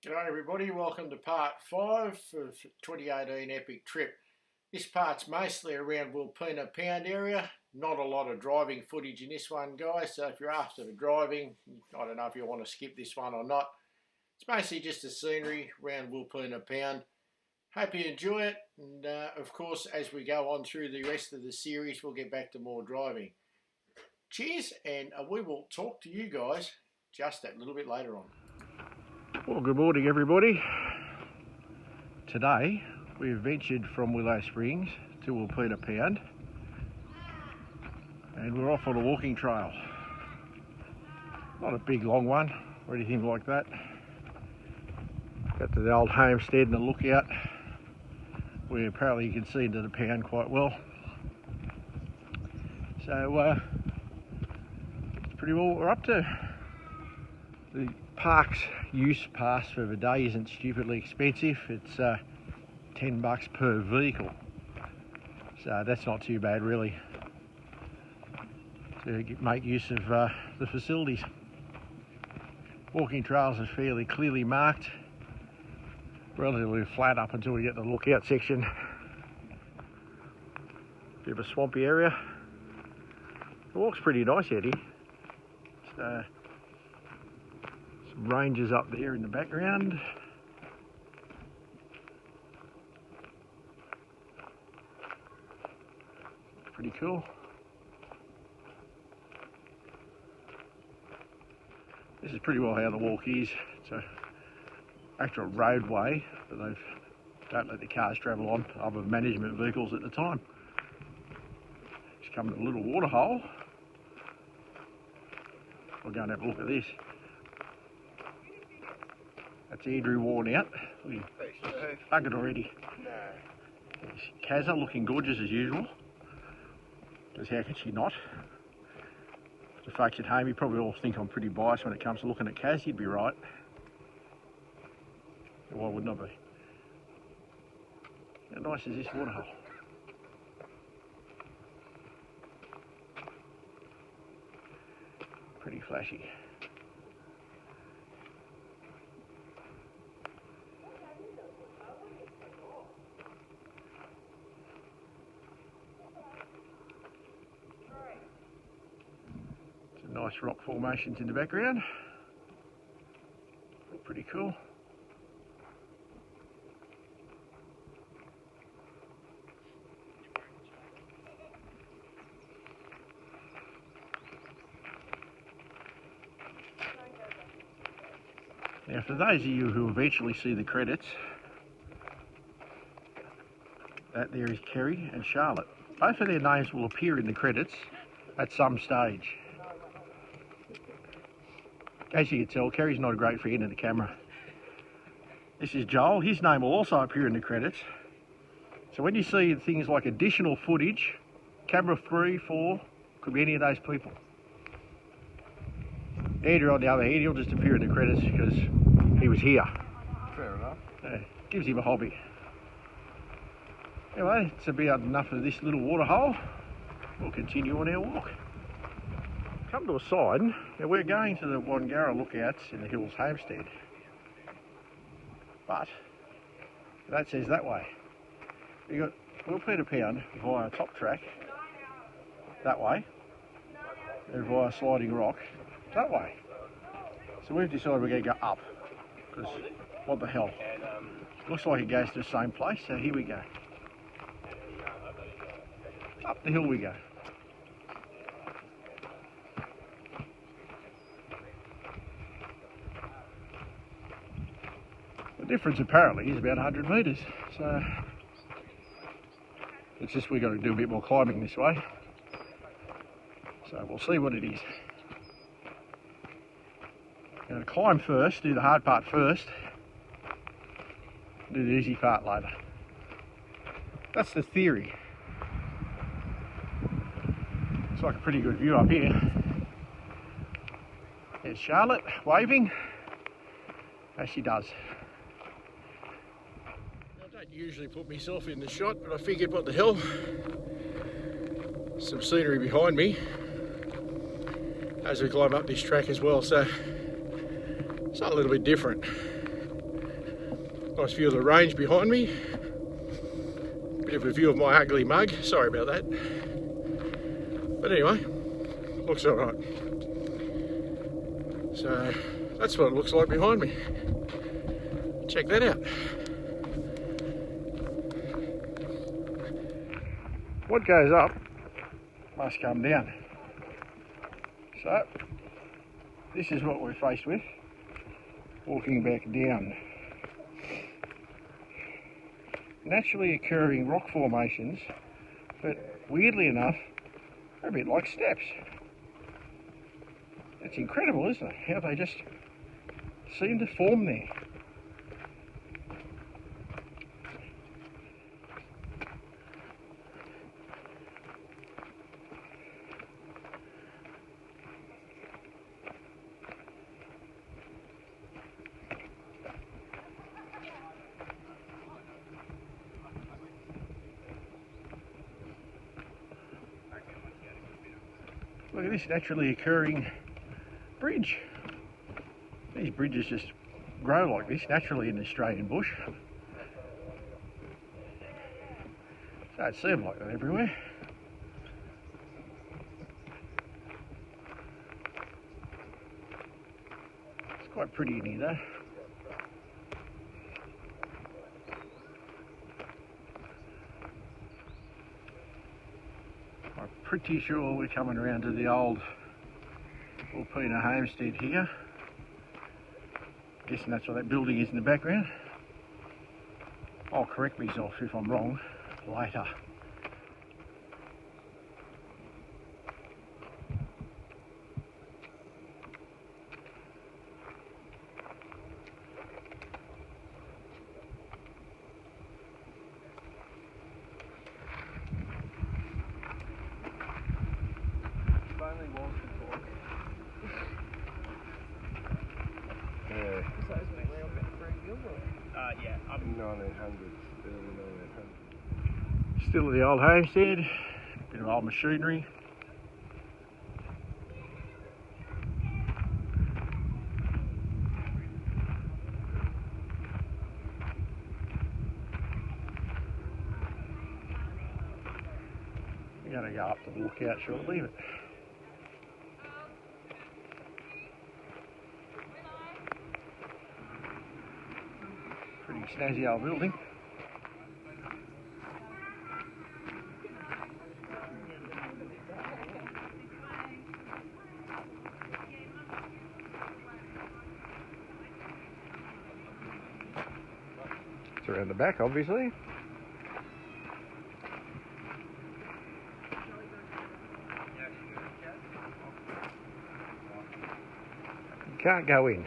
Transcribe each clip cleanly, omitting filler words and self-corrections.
G'day everybody, welcome to part 5 of 2018 Epic Trip. This part's mostly around Wilpena Pound area. Not a lot of driving footage in this one, guys, so if you're after the driving, I don't know if you want to skip this one or not. It's mostly just the scenery around Wilpena Pound. Hope you enjoy it, and of course as we go on through the rest of the series we'll get back to more driving. Cheers, and we will talk to you guys just a little bit later on. Well, good morning everybody. Today we've ventured from Willow Springs to Wilpena Pound and we're off on a walking trail. Not a big long one or anything like that. Got to the old homestead and a lookout where apparently you can see into the pound quite well. So it's pretty well what we're up to. The park's use pass for the day isn't stupidly expensive. It's $10 per vehicle, so that's not too bad really to make use of the facilities. Walking trails are fairly clearly marked, relatively flat up until we get to the lookout section. Bit of a swampy area. The walk's pretty nice out here. Ranges up there in the background. Pretty cool. This is pretty well how the walk is. It's an actual roadway that they don't let the cars travel on, other management vehicles at the time. Just come to a little water hole. We'll go and have a look at this. That's Andrew worn out. We buggered already. Kazza looking gorgeous as usual. Because how could she not? The folks at home, you probably all think I'm pretty biased when it comes to looking at Kaz. You'd be right. Why wouldn't I be? How nice is this waterhole? Pretty flashy. Nice rock formations in the background. Pretty cool. Now for those of you who eventually see the credits, that there is Kerry and Charlotte. Both of their names will appear in the credits at some stage. As you can tell, Kerry's not a great friend of the camera. This is Joel. His name will also appear in the credits. So when you see things like additional footage, camera 3, 4, could be any of those people. Andrew, on the other hand, he'll just appear in the credits because he was here. Fair enough. Gives him a hobby. Anyway, it's about enough of this little water hole. We'll continue on our walk. Come to a side, now we're going to the Wangara lookouts in the Hills Homestead, but that says that way. You got Wilpena Pound via Top Track that way, and via Sliding Rock that way. So we've decided we're going to go up, because what the hell, looks like it goes to the same place, so here we go. Up the hill we go. The difference apparently is about 100 metres, so it's just we've got to do a bit more climbing this way, so we'll see what it is. Going to climb first, do the hard part first, do the easy part later. That's the theory. It's like a pretty good view up here. There's Charlotte waving, as she does. I don't usually put myself in the shot, but I figured what the hell, some scenery behind me as we climb up this track as well, so it's a little bit different. Nice view of the range behind me. Bit of a view of my ugly mug. Sorry about that. But anyway, looks alright. So that's what it looks like behind me. Check that out. What goes up must come down. So this is what we're faced with, walking back down. Naturally occurring rock formations, but weirdly enough, they're a bit like steps. It's incredible, isn't it? How they just seem to form there. Look at this naturally occurring bridge. These bridges just grow like this naturally in the Australian bush. So it's served like that everywhere. It's quite pretty in here though. I'm pretty sure we're coming around to the old Wilpena homestead here. Guessing that's what that building is in the background. I'll correct myself if I'm wrong later. Yeah, I'm 1900s, early 1900s. Still at the old homestead, bit of old machinery. We're going to go up to the lookout shortly, but pretty snazzy old building. It's around the back, obviously. You can't go in.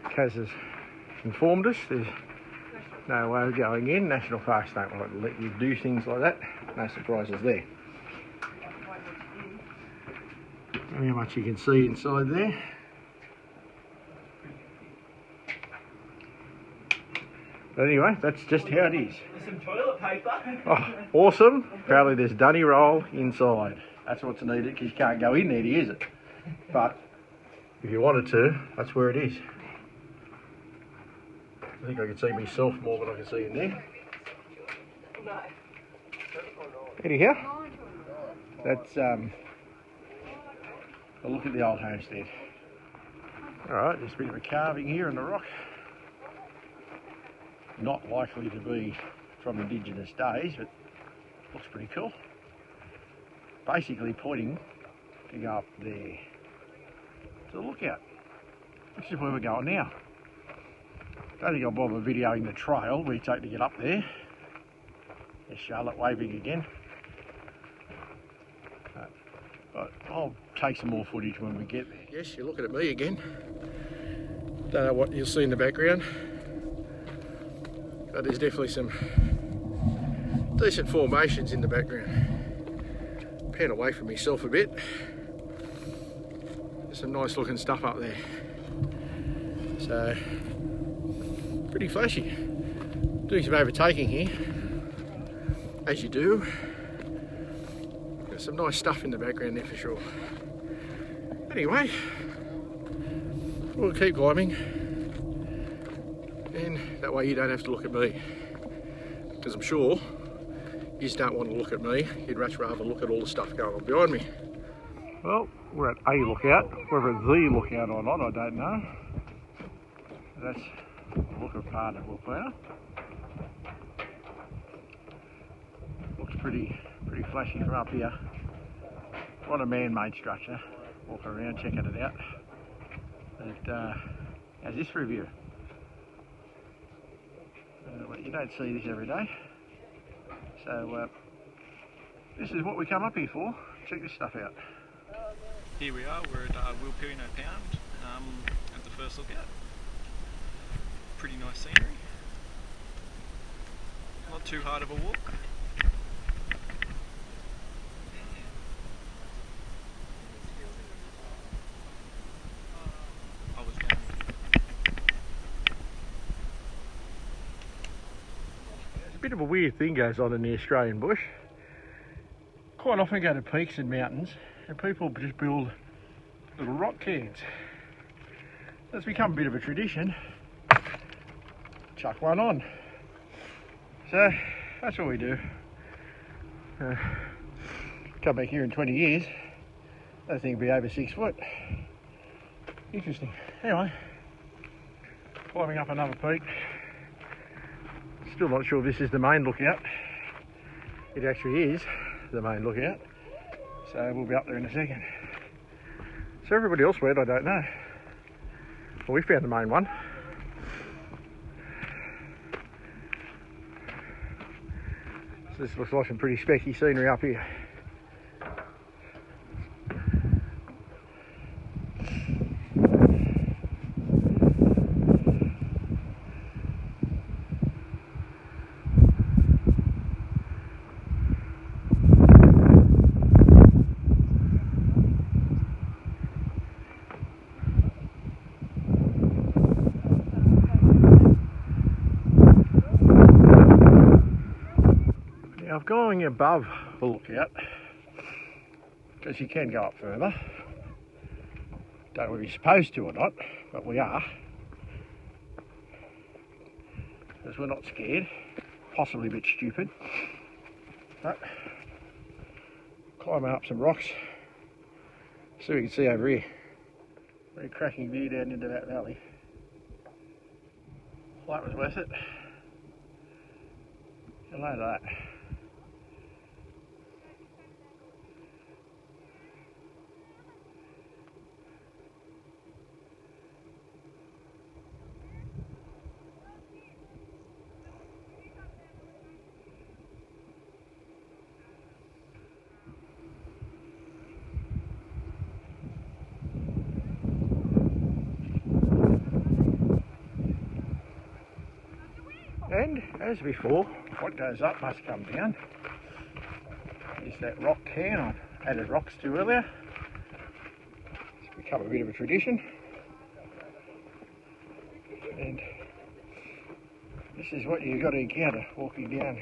Kaz has informed us there's no way of going in. National parks don't like to let you do things like that. No surprises there. How much you can see inside there. But anyway, that's just how it is. There's some toilet paper. Oh, awesome. Apparently there's dunny roll inside. That's what's needed because you can't go in there to use it. But if you wanted to, that's where it is. I think I can see myself more than I can see in there. Anyhow, that's a look at the old homestead. Alright, there's a bit of a carving here in the rock. Not likely to be from Indigenous days, but looks pretty cool. Basically pointing to go up there to the lookout, which is where we're going now. Don't think I'll bother videoing the trail we take to get up there. There's Charlotte waving again. But I'll take some more footage when we get there. Yes, you're looking at me again. Don't know what you'll see in the background, but there's definitely some decent formations in the background. Pan away from myself a bit. There's some nice looking stuff up there. So, pretty flashy. Doing some overtaking here, as you do. Got some nice stuff in the background there for sure. Anyway, we'll keep climbing. And that way you don't have to look at me. Because I'm sure you just don't want to look at me. You'd much rather look at all the stuff going on behind me. Well, we're at a lookout. Whether it's the lookout or not, I don't know. That's the look of part of Wilpena. Looks pretty flashy from up here. Not a man-made structure. Walk around checking it out. But how's this for a view? Well, you don't see this every day. So this is what we come up here for. Check this stuff out. Here we are, we're at Wilpena Pound at the first lookout. Pretty nice scenery. Not too hard of a walk. A bit of a weird thing goes on in the Australian bush. Quite often go to peaks and mountains and people just build little rock cairns. It's become a bit of a tradition. Chuck one on. So that's what we do. Come back here in 20 years, that thing will be over 6 foot. Interesting. Anyway, climbing up another peak. Still not sure if this is the main lookout. It actually is the main lookout. So we'll be up there in a second. So everybody else went, I don't know. Well, we found the main one. So this looks like some pretty specky scenery up here. Now, I've going above the lookout because you can go up further. Don't know if you're supposed to or not, but we are. Because we're not scared, possibly a bit stupid. But climbing up some rocks. See what we can see over here. Very cracking view down into that valley. Well, that was worth it. A load of that. And as before, what goes up must come down. Is that rock cairn I added rocks to earlier. It's become a bit of a tradition. And this is what you've got to encounter walking down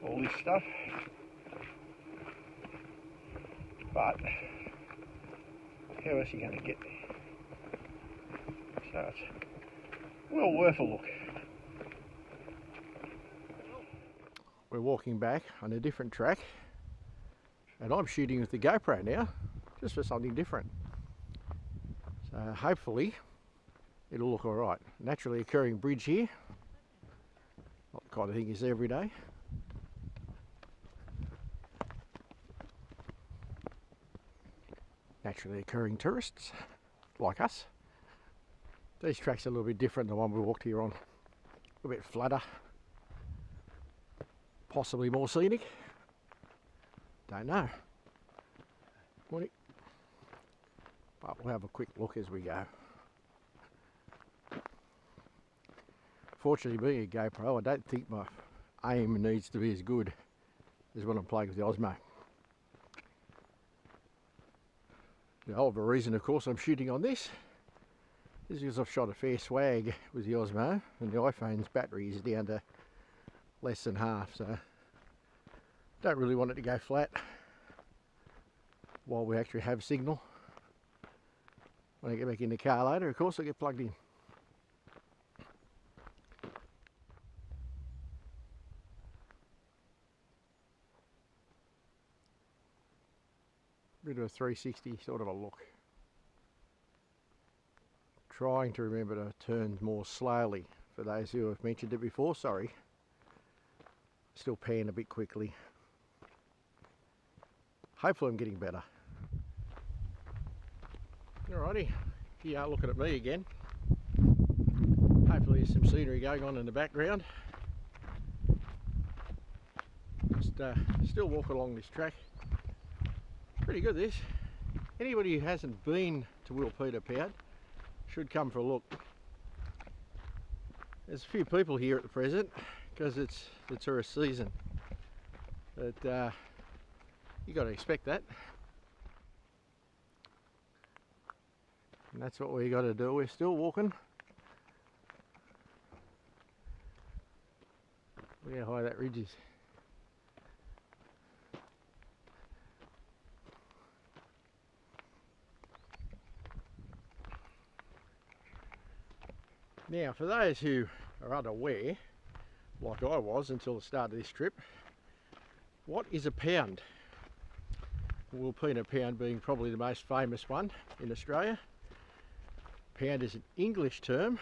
all this stuff. But how else are you going to get there? So it's well worth a look. We're walking back on a different track and I'm shooting with the GoPro now just for something different. So hopefully it'll look alright. Naturally occurring bridge here, not the kind of thing you see every day. Naturally occurring tourists like us. These tracks are a little bit different than the one we walked here on. A little bit flatter. Possibly more scenic. Don't know. Morning. But we'll have a quick look as we go. Fortunately, being a GoPro, I don't think my aim needs to be as good as when I'm playing with the Osmo. The whole of a reason, of course, I'm shooting on this is because I've shot a fair swag with the Osmo and the iPhone's battery is down to less than half, so don't really want it to go flat while we actually have signal. When I get back in the car later, of course, I'll get plugged in. bit of a 360 sort of a look. Trying to remember to turn more slowly for those who have mentioned it before, sorry. Still pan a bit quickly. Hopefully I'm getting better. Alrighty, here you are looking at me again. Hopefully there's some scenery going on in the background. Just still walking along this track. Pretty good this. Anybody who hasn't been to Wilpena Pound should come for a look. There's a few people here at the present because it's tourist season, but you got to expect that, and that's what we got to do. We're still walking. Look how high that ridge is. Now, for those who are unaware, like I was until the start of this trip, what is a pound? Wilpena Pound being probably the most famous one in Australia. Pound is an English term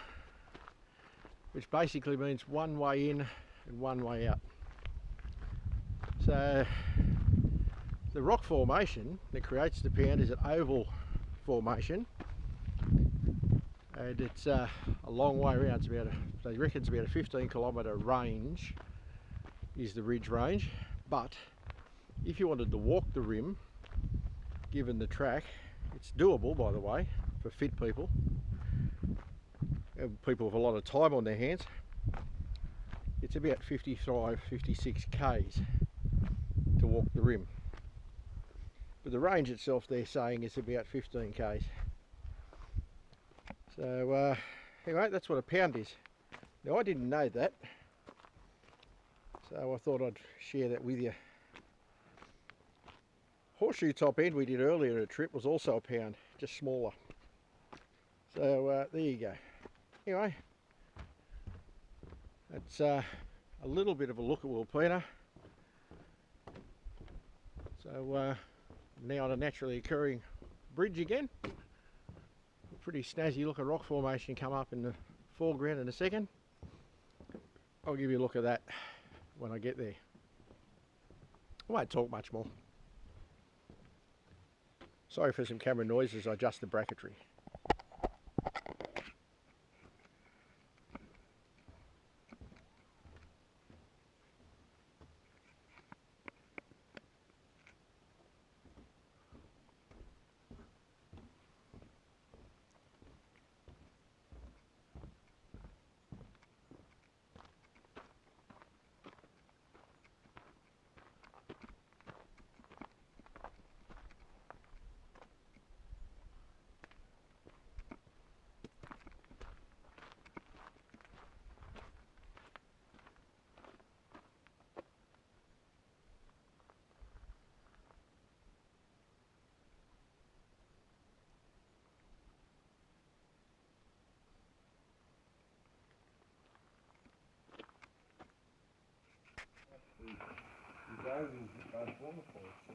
which basically means one way in and one way out. So the rock formation that creates the pound is an oval formation, and it's a long way around. It's about they reckon it's about a 15-kilometre range is the ridge range, but if you wanted to walk the rim, given the track, it's doable, by the way, for fit people, people with a lot of time on their hands. It's about 55-56 k's to walk the rim, but the range itself they're saying is about 15 k's. So anyway, that's what a pound is. Now I didn't know that, so I thought I'd share that with you. Horseshoe top end we did earlier in a trip was also a pound, just smaller. So there you go. Anyway, that's a little bit of a look at Wilpena. So now on a naturally occurring bridge again. A pretty snazzy looking rock formation come up in the foreground in a second. I'll give you a look at that when I get there. I won't talk much more. Sorry for some camera noises, I adjust the bracketry.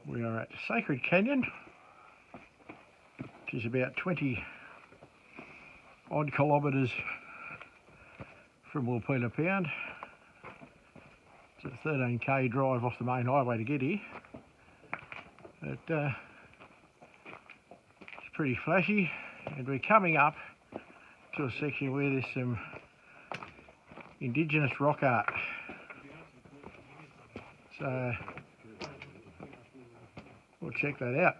We are at Sacred Canyon, which is about 20 odd kilometres from Wilpena Pound. It's a 13k drive off the main highway to get here, but it's pretty flashy, and we're coming up to a section where there's some indigenous rock art. So we'll check that out.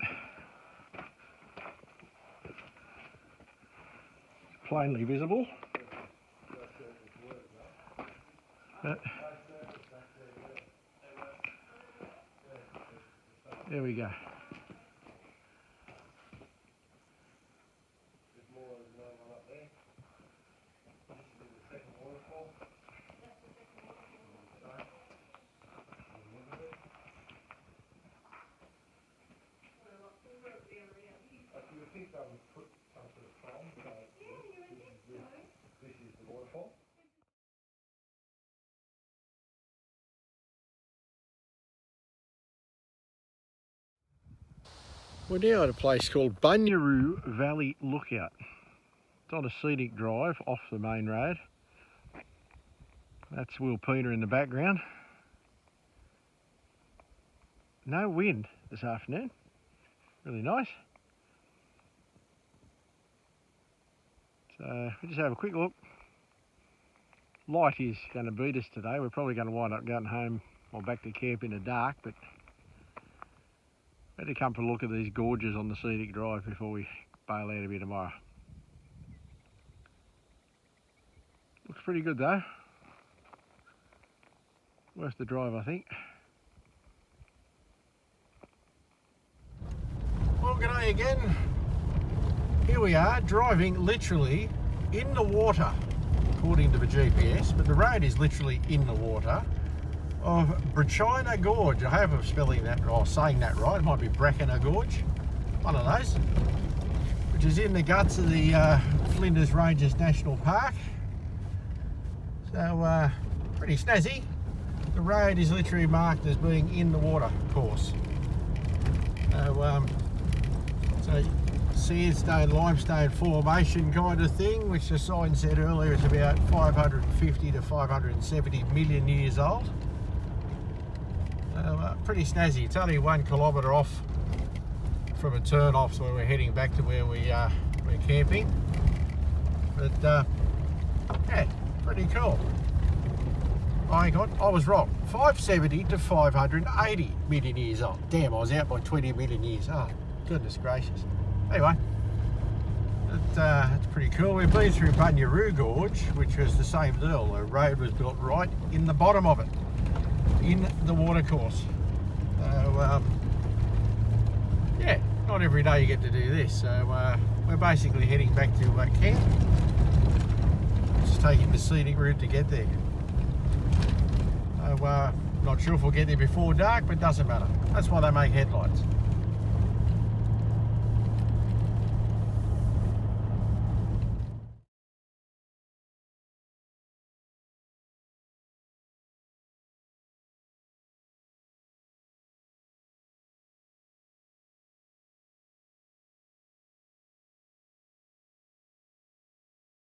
It's plainly visible, but there we go. We're now at a place called Nehru Valley Lookout. It's on a scenic drive off the main road. That's Wilpena in the background. No wind this afternoon. Really nice. So we'll just have a quick look. Light is going to beat us today. We're probably going to wind up going home or back to camp in the dark, but better come for a look at these gorges on the scenic drive before we bail out of here tomorrow. Looks pretty good though. Worth the drive, I think. Well, g'day again. Here we are, driving literally in the water, according to the GPS, but the road is literally in the water, of Vagina Gorge. I hope I'm spelling that or saying that right. It might be Vagina Gorge, one of those, which is in the guts of the Flinders Ranges National Park. So pretty snazzy. The road is literally marked as being in the water course. So sandstone, limestone formation kind of thing, which the sign said earlier is about 550 to 570 million years old. Pretty snazzy. It's only 1 kilometre off from a turn off, so we're heading back to where we're camping. But yeah, pretty cool. Oh, hang on, I was wrong. 570 to 580 million years old. Damn, I was out by 20 million years. Oh, goodness gracious. Anyway, it's pretty cool. We've been through Nehru Gorge, which was the same deal. The road was built right in the bottom of it, in the watercourse. So, yeah, not every day you get to do this. So we're basically heading back to camp. Just taking the scenic route to get there. So, not sure if we'll get there before dark, but doesn't matter. That's why they make headlights.